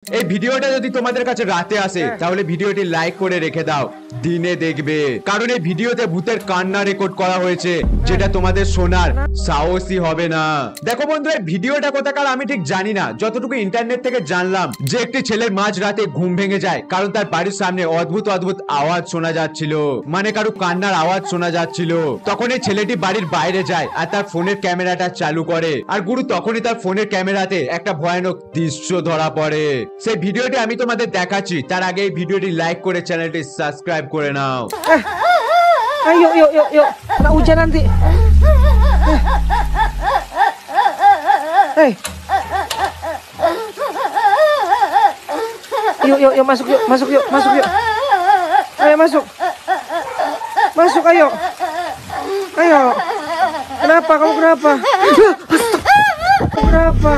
এই ভিডিওটা যদি তোমাদের কাছে রাতে আসে তাহলে ভিডিওটি লাইক করে রেখে দাও, দিনে দেখবে, কারণ এই ভিডিওতে ভূতের কান্না রেকর্ড করা হয়েছে যেটা তোমাদের শোনার সাহসই হবে না। দেখো বন্ধু, এই ভিডিওটা কোথাকার আমি ঠিক জানি না, যতটুকু ইন্টারনেট থেকে জানলাম যে একটি ছেলের মাঝ রাতে ঘুম ভেঙে যায় কারণ তার বাড়ির সামনে অদ্ভুত অদ্ভুত আওয়াজ শোনা যাচ্ছিল, মানে কারো কান্নার আওয়াজ শোনা যাচ্ছিল। তখন এই ছেলেটি বাড়ির বাইরে যায় আর তার ফোনের ক্যামেরাটা চালু করে, আর গুরু তখনই তার ফোনের ক্যামেরাতে একটা ভয়ানক দৃশ্য ধরা পড়ে। সেই ভিডিওটি আমি তোমাদের দেখাচ্ছি, তার আগে এই ভিডিওটি লাইক করে চ্যানেলটি সাবস্ক্রাইব করে নাও। Ayo, yuk, yuk, yuk. Kena hujan nanti. Hei. Yuk, yuk, yuk, masuk yuk, masuk yuk, masuk yuk. Ayo masuk. Masuk ayo. Ayo. Kenapa? Kamu kenapa? Kenapa?